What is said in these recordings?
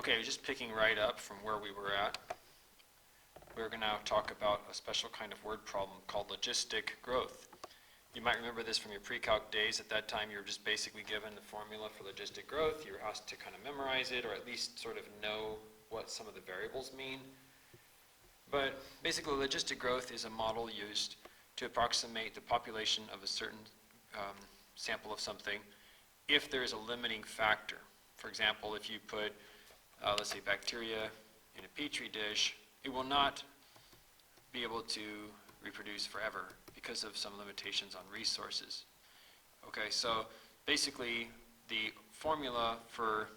Okay, just picking right up from where we were at, we're going to now talk about a special kind of word problem called logistic growth. You might remember this from your pre-calc days. At that time, you were just basically given the formula for logistic growth. You were asked to kind of memorize it, or at least sort of know what some of the variables mean. But basically, logistic growth is a model used to approximate the population of a certain sample of something if there is a limiting factor. For example, if you put, let's say, bacteria in a petri dish, it will not be able to reproduce forever because of some limitations on resources. Okay, so basically the formula for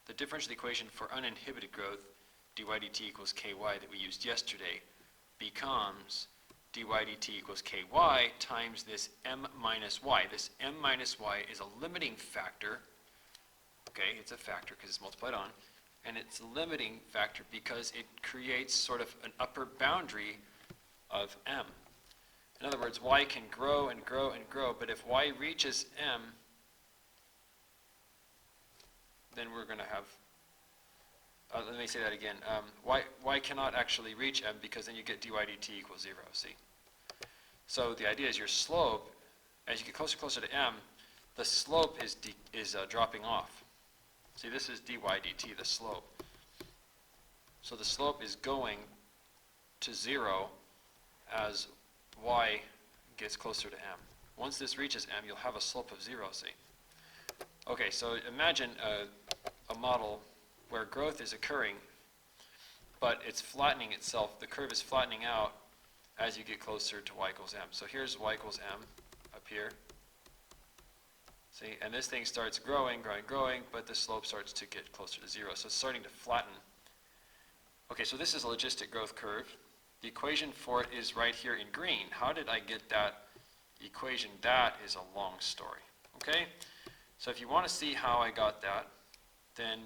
the differential equation for uninhibited growth, dy dt equals ky, that we used yesterday, becomes dy dt equals ky times this m minus y. This m minus y is a limiting factor. Okay, it's a factor because it's multiplied on. And it's a limiting factor because it creates sort of an upper boundary of m. In other words, y can grow and grow and grow, but if y reaches m, then we're going to have, let me say that again, y cannot actually reach m because then you get dy dt equals 0, see? So the idea is your slope, as you get closer and closer to m, the slope is dropping off. See, this is dy dt, the slope. So the slope is going to 0 as y gets closer to m. Once this reaches m, you'll have a slope of 0, see? Okay, so imagine a model where growth is occurring, but it's flattening itself. The curve is flattening out as you get closer to y equals m. So here's y equals m up here. See, and this thing starts growing, growing, growing, but the slope starts to get closer to 0. So it's starting to flatten. Okay, so this is a logistic growth curve. The equation for it is right here in green. How did I get that equation? That is a long story. Okay? So if you want to see how I got that, then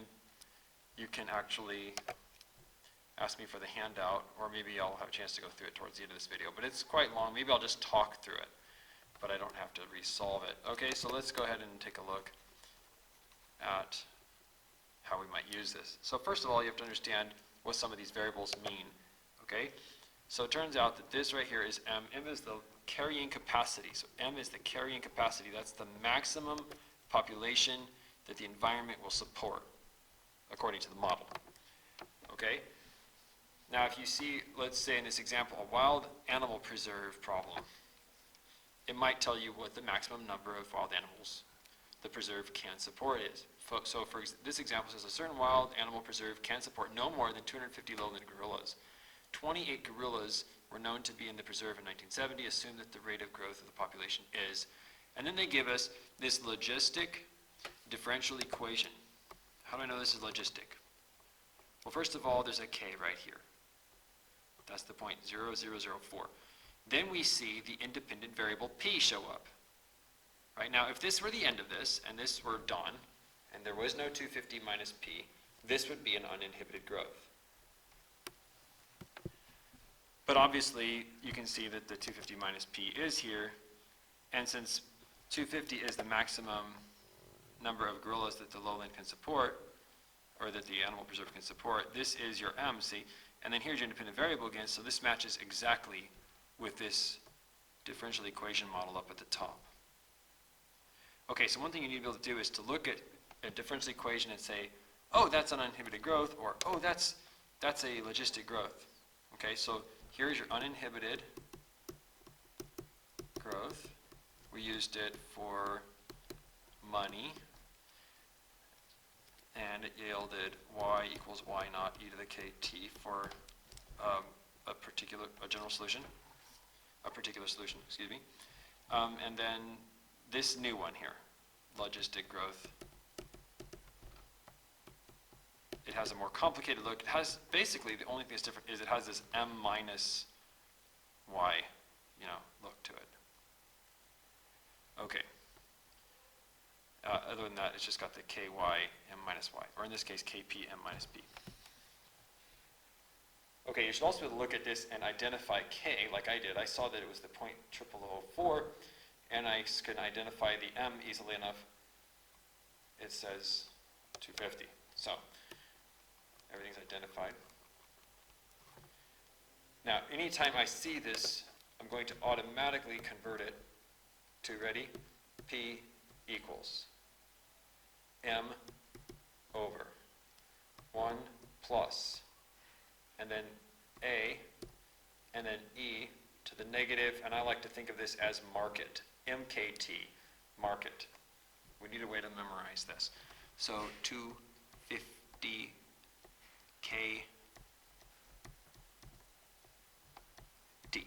you can actually ask me for the handout, or maybe I'll have a chance to go through it towards the end of this video. But it's quite long. Maybe I'll just talk through it, but I don't have to resolve it. Okay, so let's go ahead and take a look at how we might use this. So first of all, you have to understand what some of these variables mean. Okay? So it turns out that this right here is m. M is the carrying capacity. So m is the carrying capacity. That's the maximum population that the environment will support, according to the model. Okay? Now if you see, let's say in this example, a wild animal preserve problem, it might tell you what the maximum number of wild animals the preserve can support is. So for this example says a certain wild animal preserve can support no more than 250 lowland gorillas. 28 gorillas were known to be in the preserve in 1970. Assume that the rate of growth of the population is. And then they give us this logistic differential equation. How do I know this is logistic? Well, first of all, there's a k right here. That's the point 0004. Then we see the independent variable p show up. Right now, if this were the end of this, and this were done, and there was no 250 minus p, this would be an uninhibited growth. But obviously, you can see that the 250 minus p is here, and since 250 is the maximum number of gorillas that the lowland can support, or that the animal preserve can support, this is your m, see? And then here's your independent variable again, so this matches exactly with this differential equation model up at the top. Okay, so one thing you need to be able to do is to look at a differential equation and say, oh, that's an uninhibited growth, or oh, that's a logistic growth. Okay, so here's your uninhibited growth. We used it for money, and it yielded y equals y naught e to the kt for a general solution, a particular solution, excuse me. And then this new one here, logistic growth. It has a more complicated look. It has basically the only thing that's different is it has this m minus y, look to it. Okay. Other than that, it's just got the ky m minus y, or in this case, kp m minus p. Okay, you should also be able to look at this and identify k, like I did. I saw that it was the 0.0004, and I can identify the m easily enough. It says 250. So Everything's identified. Now, anytime I see this, I'm going to automatically convert it to, ready? P equals M over 1 plus, and then A, and then E to the negative, and I like to think of this as market, MKT, market. We need a way to memorize this. So 250 K T.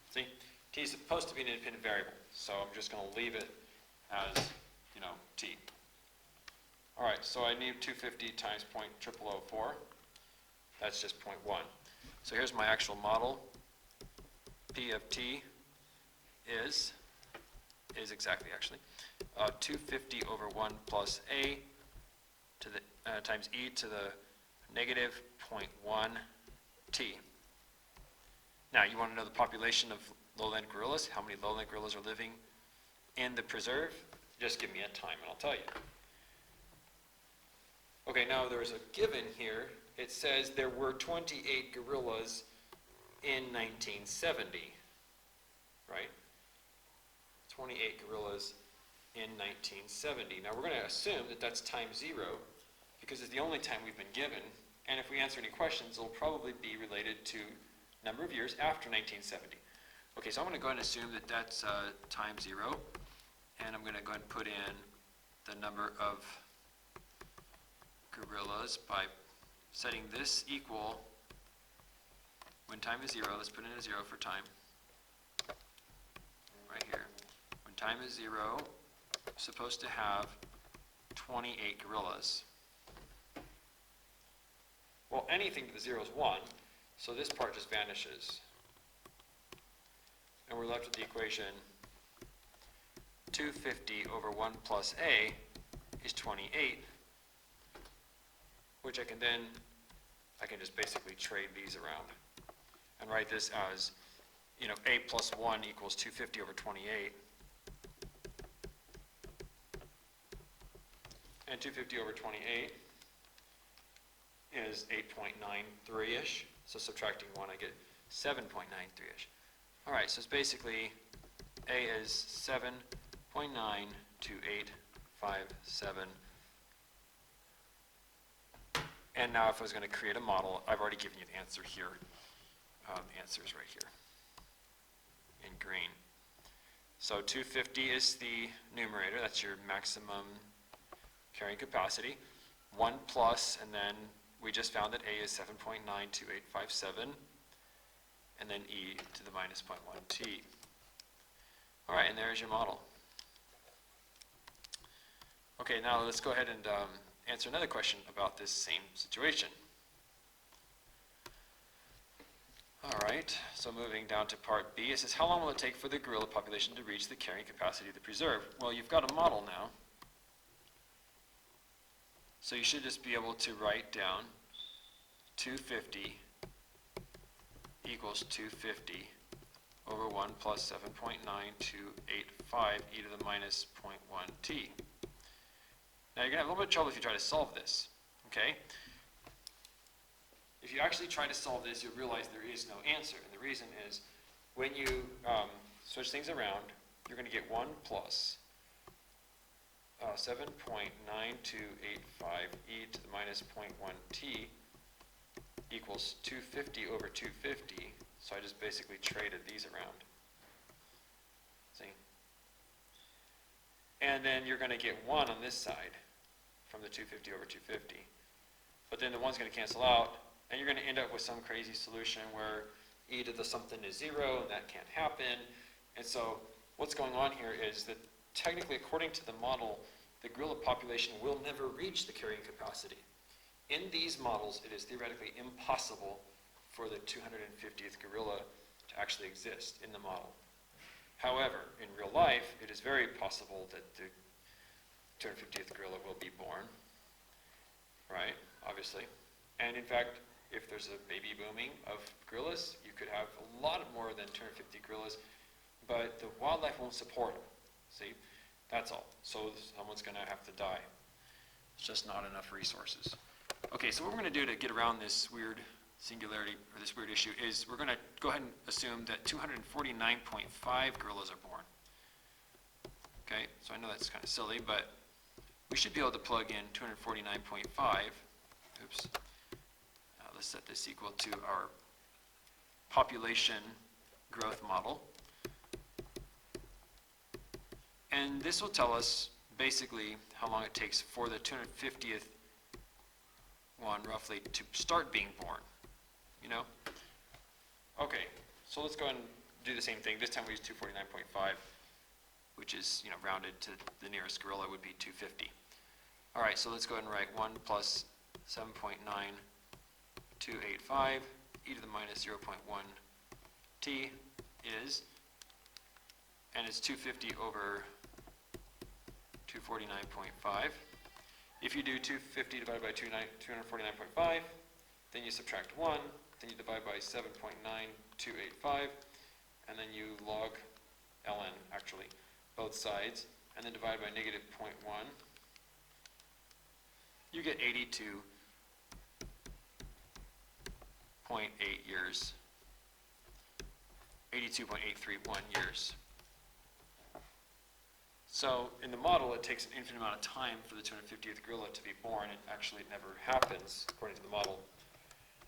See, T is supposed to be an independent variable, so I'm just going to leave it as, T. All right, so I need 250 times 0.0004. That's just 0.1. So here's my actual model. P of T is exactly, actually, 250 over 1 plus A to the times E to the negative 0.1 T. Now, you want to know the population of lowland gorillas? How many lowland gorillas are living in the preserve? Just give me a time and I'll tell you. Okay, now there's a given here. It says there were 28 gorillas in 1970, right? 28 gorillas in 1970. Now, we're going to assume that that's times 0 because it's the only time we've been given. And if we answer any questions, it'll probably be related to number of years after 1970. Okay, so I'm going to go ahead and assume that that's times 0. And I'm going to go ahead and put in the number of gorillas by setting this equal, when time is 0, let's put in a 0 for time, right here. When time is 0, we're supposed to have 28 gorillas. Well, anything to the 0 is 1, so this part just vanishes. And we're left with the equation 250 over 1 plus A is 28, which I can just basically trade these around and write this as, A plus 1 equals 250 over 28. And 250 over 28 is 8.93-ish. So subtracting 1, I get 7.93-ish. All right, so it's basically A is 7.92857. And now if I was going to create a model, I've already given you the answer here. The answer is right here in green. So 250 is the numerator. That's your maximum carrying capacity. 1 plus, and then we just found that A is 7.92857, and then E to the minus 0.1 T. All right, and there's your model. Okay, now let's go ahead and answer another question about this same situation. All right, so moving down to part B, it says, how long will it take for the gorilla population to reach the carrying capacity of the preserve? Well, you've got a model now. So you should just be able to write down 250 equals 250 over 1 plus 7.9285 e to the minus 0.1 t. Now you're going to have a little bit of trouble if you try to solve this, okay? If you actually try to solve this, you'll realize there is no answer. And the reason is, when you switch things around, you're going to get 1 plus 7.9285 e to the minus 0.1 t equals 250 over 250. So I just basically traded these around. See? And then you're going to get 1 on this side from the 250 over 250. But then the 1's going to cancel out, and you're going to end up with some crazy solution where e to the something is 0, and that can't happen. And so what's going on here is that technically, according to the model, the gorilla population will never reach the carrying capacity. In these models, it is theoretically impossible for the 250th gorilla to actually exist in the model. However, in real life, it is very possible that the 250th gorilla will be born, right, obviously. And in fact, if there's a baby booming of gorillas, you could have a lot more than 250 gorillas, but the wildlife won't support them, see? That's all. So someone's going to have to die. It's just not enough resources. Okay, so what we're going to do to get around this weird singularity, or this weird issue, is we're going to go ahead and assume that 249.5 gorillas are born. Okay, so I know that's kind of silly, but we should be able to plug in 249.5. Oops. Let's set this equal to our population growth model. And this will tell us basically how long it takes for the 250th one, roughly, to start being born. You know? Okay, so let's go ahead and do the same thing. This time we use 249.5, which is, rounded to the nearest gorilla would be 250. All right, so let's go ahead and write 1 plus 7.9285 e to the minus 0.1 t is, and it's 250 over 249.5. If you do 250 divided by 249.5, then you subtract 1, then you divide by 7.9285, and then you log ln, actually, both sides, and then divide by negative 0.1. You get 82.8 years. 82.831 years. So in the model, it takes an infinite amount of time for the 250th gorilla to be born. It never happens, according to the model.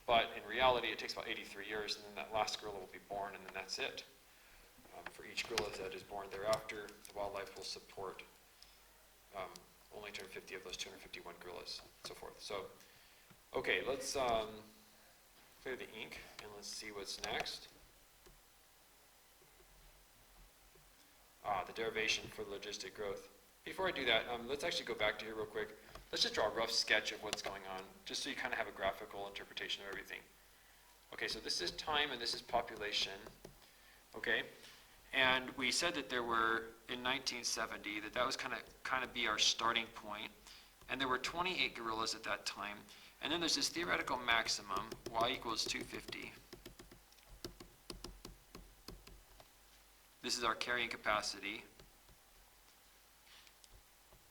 But in reality, it takes about 83 years, and then that last gorilla will be born, and then that's it. For each gorilla that is born thereafter, the wildlife will support only 250 of those 251 gorillas, and so forth. So, okay, let's clear the ink, and let's see what's next. The derivation for logistic growth. Before I do that, let's actually go back to here real quick. Let's just draw a rough sketch of what's going on, just so you kind of have a graphical interpretation of everything. Okay, so this is time and this is population. Okay, and we said that there were, in 1970, that was kind of be our starting point, and there were 28 gorillas at that time, and then there's this theoretical maximum, y equals 250. This is our carrying capacity.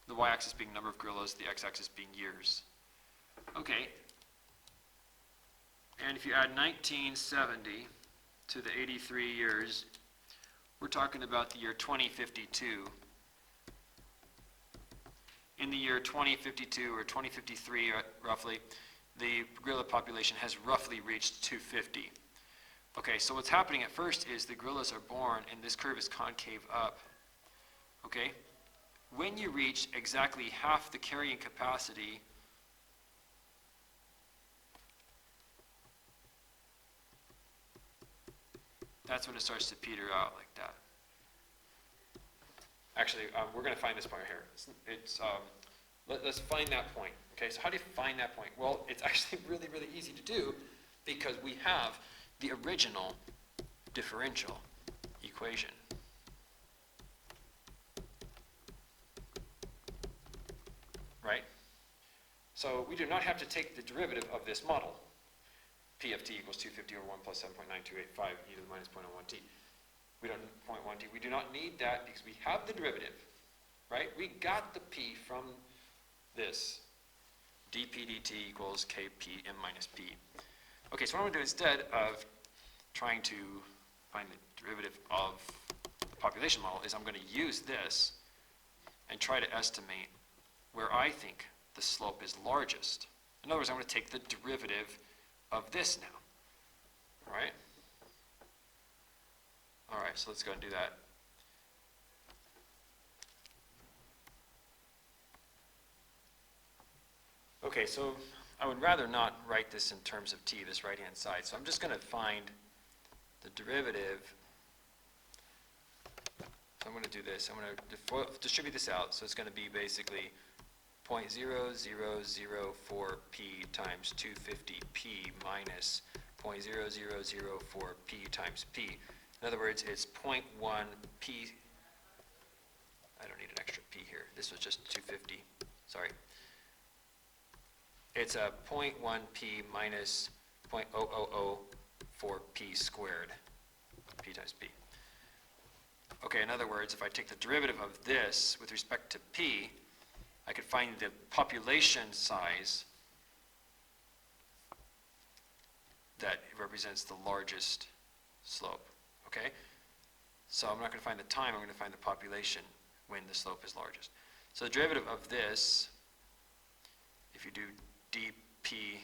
The y-axis being number of gorillas, the x-axis being years. Okay. And if you add 1970 to the 83 years, we're talking about the year 2052. In the year 2052 or 2053, roughly, the gorilla population has roughly reached 250. Okay, so what's happening at first is the gorillas are born and this curve is concave up. Okay? When you reach exactly half the carrying capacity, that's when it starts to peter out like that. Actually, we're going to find this point right here. Let's find that point. Okay, so how do you find that point? Well, it's actually really, really easy to do because we have the original differential equation. Right? So we do not have to take the derivative of this model. P of t equals 250 over 1 plus 7.9285 e to the minus 0.01 t. We don't 0.1 t. We do not need that because we have the derivative. Right? We got the p from this. dp dt equals kp m minus p. Okay, so what I'm going to do instead of trying to find the derivative of the population model is I'm going to use this and try to estimate where I think the slope is largest. In other words, I'm going to take the derivative of this now. All right? All right, so let's go and do that. Okay, so I would rather not write this in terms of t, this right-hand side. So I'm just going to find the derivative. So I'm going to do this. I'm going to distribute this out. So it's going to be basically 0.0004p times 250p minus 0.0004p times p. In other words, it's 0.1p. I don't need an extra p here. This was just 250. Sorry. It's a 0.1p minus 0.0004p squared, p times p. Okay, in other words, if I take the derivative of this with respect to p, I could find the population size that represents the largest slope, okay? So I'm not going to find the time, I'm going to find the population when the slope is largest. So the derivative of this, if you do dp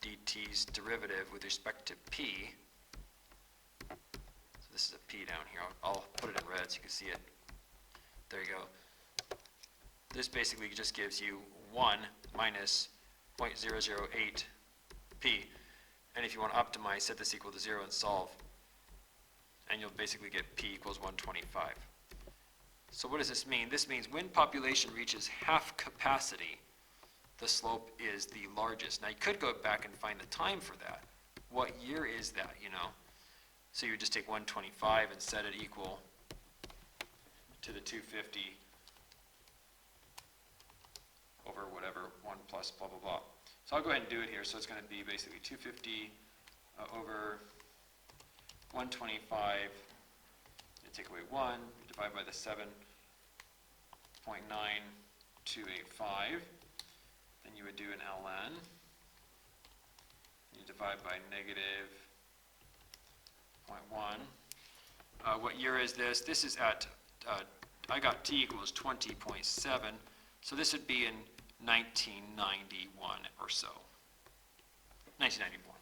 dt's derivative with respect to p, so this is a p down here, I'll put it in red so you can see it. There you go. This basically just gives you 1 minus 0.008 p. And if you want to optimize, set this equal to 0 and solve. And you'll basically get p equals 125. So what does this mean? This means when population reaches half capacity, the slope is the largest. Now you could go back and find the time for that. What year is that, you know? So you would just take 125 and set it equal to the 250 over whatever, 1 plus blah, blah, blah. So I'll go ahead and do it here. So it's going to be basically 250 over 125. You take away 1, you divide by the 7.9285. Then you would do an ln. You divide by negative 0.1. What year is this? This is at, I got t equals 20.7. So this would be in 1991 or so. 1991.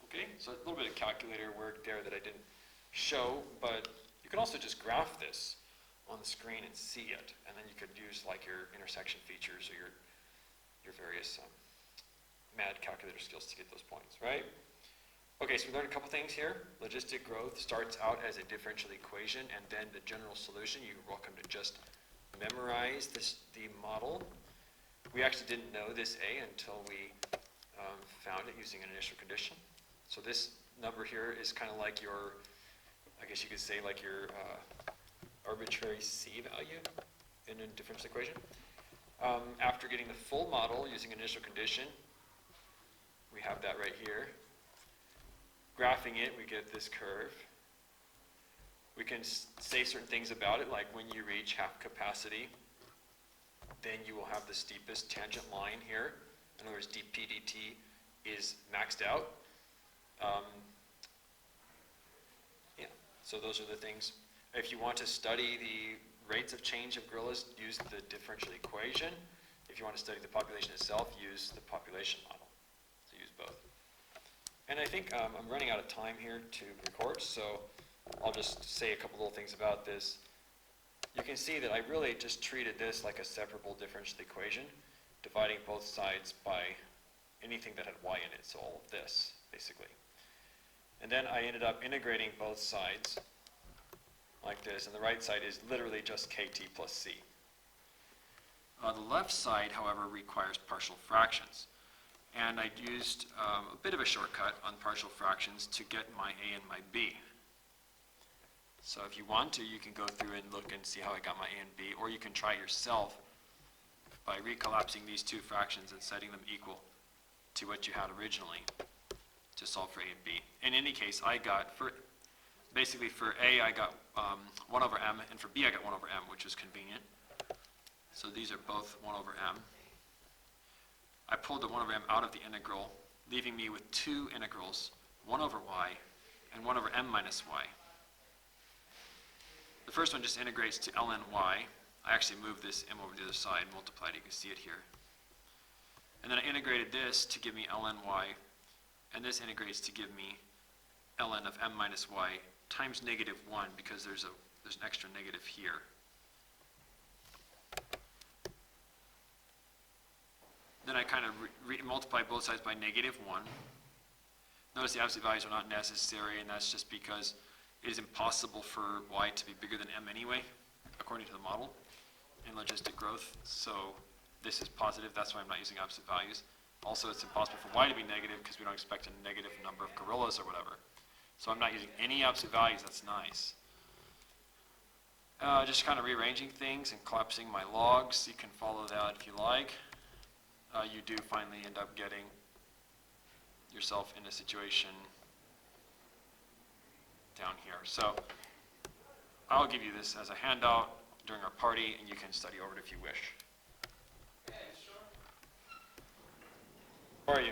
Okay, so a little bit of calculator work there that I didn't show, but you can also just graph this on the screen and see it, and then you could use like your intersection features or your various mad calculator skills to get those points, right? Okay, so we learned a couple things here. Logistic growth starts out as a differential equation and then the general solution. You're welcome to just memorize the model. We actually didn't know this A until we found it using an initial condition. So this number here is kind of like your, I guess you could say like your arbitrary C value in a differential equation. After getting the full model using initial condition, we have that right here. Graphing it, we get this curve. We can say certain things about it, like when you reach half capacity, then you will have the steepest tangent line here. In other words, dp dt is maxed out. Yeah, so those are the things. If you want to study the rates of change of gorillas, use the differential equation. If you want to study the population itself, use the population model. So use both. And I think I'm running out of time here to record, so I'll just say a couple little things about this. You can see that I really just treated this like a separable differential equation, dividing both sides by anything that had y in it, so all of this, basically. And then I ended up integrating both sides like this, and the right side is literally just kt plus c. The left side, however, requires partial fractions. And I used a bit of a shortcut on partial fractions to get my a and my b. So if you want to, you can go through and look and see how I got my a and b, or you can try it yourself by recollapsing these two fractions and setting them equal to what you had originally to solve for a and b. In any case, I got, basically for a, I got 1 over m, and for b, I got 1 over m, which is convenient. So these are both 1 over m. I pulled the 1 over m out of the integral, leaving me with two integrals, 1 over y and 1 over m minus y. The first one just integrates to ln y. I actually moved this m over to the other side, multiplied, you can see it here. And then I integrated this to give me ln y, and this integrates to give me ln of m minus y times negative 1, because there's an extra negative here. Then I kind of multiply both sides by negative 1. Notice the absolute values are not necessary, and that's just because it is impossible for y to be bigger than m anyway, according to the model in logistic growth. So this is positive, that's why I'm not using absolute values. Also, it's impossible for y to be negative because we don't expect a negative number of gorillas or whatever. So I'm not using any absolute values, that's nice. Just kind of rearranging things and collapsing my logs. You can follow that if you like. You do finally end up getting yourself in a situation down here. So I'll give you this as a handout during our party, and you can study over it if you wish. How are you?